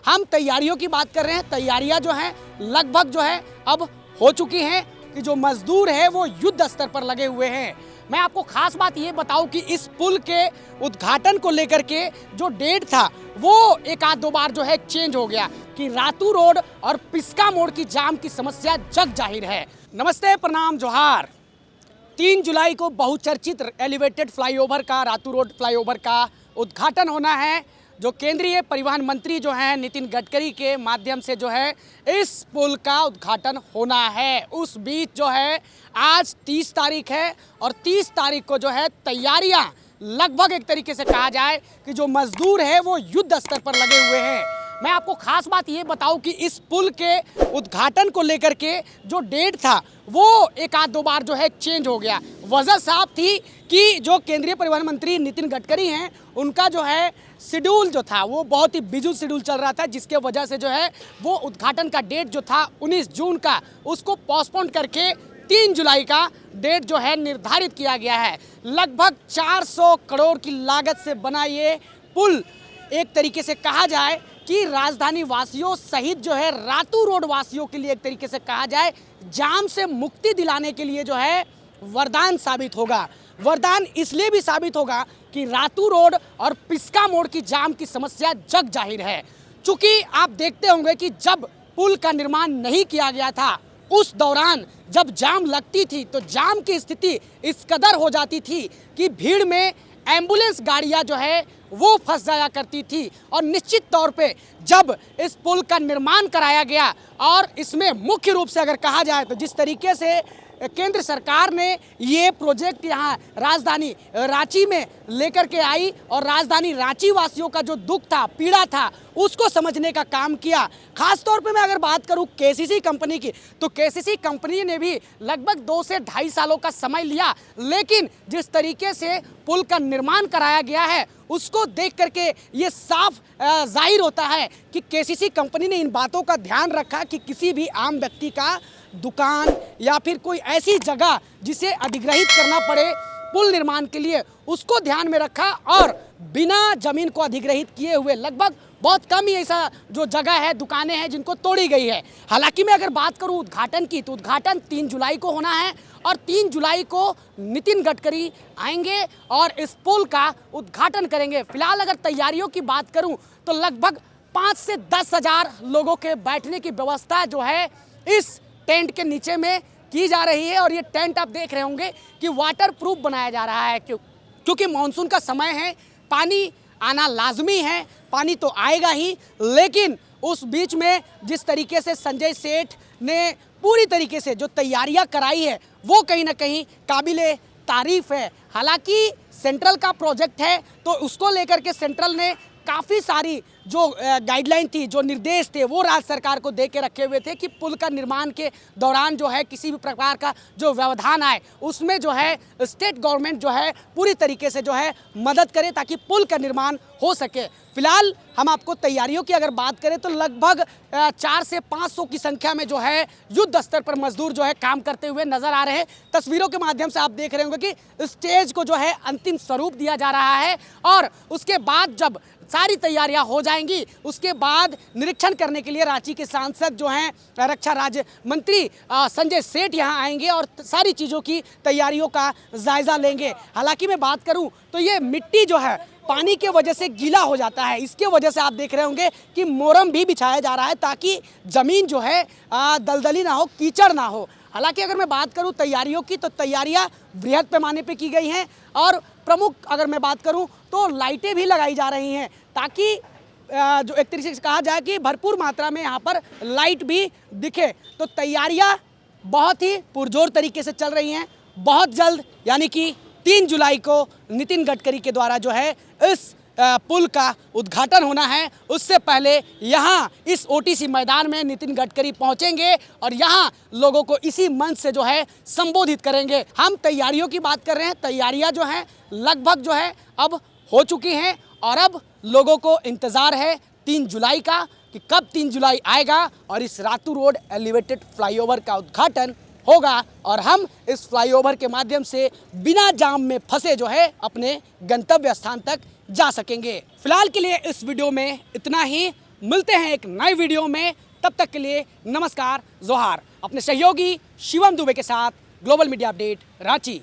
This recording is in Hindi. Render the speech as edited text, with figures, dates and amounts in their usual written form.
हम तैयारियों की बात कर रहे हैं। तैयारियां जो हैं लगभग जो है अब हो चुकी हैं कि जो मजदूर है वो युद्ध स्तर पर लगे हुए हैं। मैं आपको खास बात ये बताऊं कि इस पुल के उद्घाटन को लेकर के जो डेट था वो एक आध दो बार जो है चेंज हो गया कि रातू रोड और पिस्का मोड़ की जाम की समस्या जग जाहिर है। नमस्ते, प्रणाम, जोहार। 3 जुलाई को बहुचर्चित एलिवेटेड फ्लाईओवर का, रातू रोड फ्लाईओवर का उद्घाटन होना है। जो केंद्रीय परिवहन मंत्री जो हैं नितिन गडकरी के माध्यम से जो है इस पुल का उद्घाटन होना है। उस बीच जो है आज 30 तारीख है और 30 तारीख को जो है तैयारियां लगभग एक तरीके से कहा जाए कि जो मजदूर है वो युद्ध स्तर पर लगे हुए हैं। मैं आपको खास बात ये बताऊं कि इस पुल के उद्घाटन को लेकर के जो डेट था वो एक आध दो बार जो है चेंज हो गया। वजह साफ थी कि जो केंद्रीय परिवहन मंत्री नितिन गडकरी हैं उनका जो है शेड्यूल जो था वो बहुत ही बिजी शेड्यूल चल रहा था, जिसके वजह से जो है वो उद्घाटन का डेट जो था 19 जून का उसको पोस्टपोन करके 3 जुलाई का डेट जो है निर्धारित किया गया है। लगभग 400 करोड़ की लागत से बना ये पुल एक तरीके से कहा जाए कि राजधानी वासियों सहित जो है रातू रोड वासियों के लिए एक तरीके से कहा जाए जाम से मुक्ति दिलाने के लिए जो है वरदान साबित होगा। वरदान इसलिए भी साबित होगा कि रातू रोड और पिस्का मोड़ की जाम की समस्या जग जाहिर है। चूंकि आप देखते होंगे कि जब पुल का निर्माण नहीं किया गया था उस दौरान जब जाम लगती थी तो जाम की स्थिति इस कदर हो जाती थी कि भीड़ में एम्बुलेंस गाड़ियां जो है वो फंस जाया करती थी। और निश्चित तौर पे जब इस पुल का निर्माण कराया गया और इसमें मुख्य रूप से अगर कहा जाए तो जिस तरीके से केंद्र सरकार ने ये प्रोजेक्ट यहाँ राजधानी रांची में लेकर के आई और राजधानी रांची वासियों का जो दुख था, पीड़ा था, उसको समझने का काम किया। खास तौर पे मैं अगर बात करूँ केसीसी कंपनी की तो केसीसी कंपनी ने भी लगभग 2 से 2.5 सालों का समय लिया, लेकिन जिस तरीके से पुल का निर्माण कराया गया है उसको देख करके ये साफ जाहिर होता है कि केसीसी कंपनी ने इन बातों का ध्यान रखा कि किसी भी आम व्यक्ति का दुकान या फिर कोई ऐसी जगह जिसे अधिग्रहित करना पड़े पुल निर्माण के लिए उसको ध्यान में रखा और बिना जमीन को अधिग्रहित किए हुए लगभग बहुत कम ही ऐसा जो जगह है, दुकानें हैं जिनको तोड़ी गई है। हालांकि मैं अगर बात करूं उद्घाटन की तो उद्घाटन 3 जुलाई को होना है और 3 जुलाई को नितिन गडकरी आएंगे और इस पुल का उद्घाटन करेंगे। फिलहाल अगर तैयारियों की बात करूं तो लगभग 5 से 10 हजार लोगों के बैठने की व्यवस्था जो है इस टेंट के नीचे में की जा रही है। और ये टेंट आप देख रहे होंगे कि वाटर प्रूफ बनाया जा रहा है क्योंकि मानसून का समय है, पानी आना लाजमी है, पानी तो आएगा ही, लेकिन उस बीच में जिस तरीके से संजय सेठ ने पूरी तरीके से जो तैयारियां कराई है वो कहीं ना कहीं काबिले तारीफ है। हालांकि सेंट्रल का प्रोजेक्ट है तो उसको लेकर के सेंट्रल ने काफ़ी सारी जो गाइडलाइन थी, जो निर्देश थे वो राज्य सरकार को दे के रखे हुए थे कि पुल का निर्माण के दौरान जो है किसी भी प्रकार का जो व्यवधान आए उसमें जो है स्टेट गवर्नमेंट जो है पूरी तरीके से जो है मदद करे ताकि पुल का निर्माण हो सके। फिलहाल हम आपको तैयारियों की अगर बात करें तो लगभग 4 से 500 की संख्या में जो है युद्ध स्तर पर मजदूर जो है काम करते हुए नजर आ रहे हैं। तस्वीरों के माध्यम से आप देख रहे होंगे कि स्टेज को जो है अंतिम स्वरूप दिया जा रहा है और उसके बाद जब सारी तैयारियां हो जाएंगी उसके बाद निरीक्षण करने के लिए रांची के सांसद जो हैं रक्षा राज्य मंत्री संजय सेठ यहां आएंगे और सारी चीज़ों की तैयारियों का जायजा लेंगे। हालांकि मैं बात करूं तो ये मिट्टी जो है पानी के वजह से गीला हो जाता है, इसके वजह से आप देख रहे होंगे कि मोरम भी बिछाया जा रहा है ताकि ज़मीन जो है दलदली ना हो, कीचड़ ना हो। हालांकि अगर मैं बात करूं तैयारियों की तो तैयारियां बृहद पैमाने पे की गई हैं और प्रमुख अगर मैं बात करूं तो लाइटें भी लगाई जा रही हैं ताकि जो एक तरीके से कहा जाए कि भरपूर मात्रा में यहाँ पर लाइट भी दिखे। तो तैयारियां बहुत ही पुरजोर तरीके से चल रही हैं। बहुत जल्द यानी कि 3 जुलाई को नितिन गडकरी के द्वारा जो है इस पुल का उद्घाटन होना है। उससे पहले यहाँ इस ओटीसी मैदान में नितिन गडकरी पहुँचेंगे और यहाँ लोगों को इसी मंच से जो है संबोधित करेंगे। हम तैयारियों की बात कर रहे हैं, तैयारियां जो हैं लगभग जो है अब हो चुकी हैं और अब लोगों को इंतज़ार है 3 जुलाई का कि कब 3 जुलाई आएगा और इस रातू रोड एलिवेटेड फ्लाईओवर का उद्घाटन होगा और हम इस फ्लाईओवर के माध्यम से बिना जाम में फंसे जो है अपने गंतव्य स्थान तक जा सकेंगे। फिलहाल के लिए इस वीडियो में इतना ही। मिलते हैं एक नए वीडियो में, तब तक के लिए नमस्कार, जोहार। अपने सहयोगी शिवम दुबे के साथ ग्लोबल मीडिया अपडेट, रांची।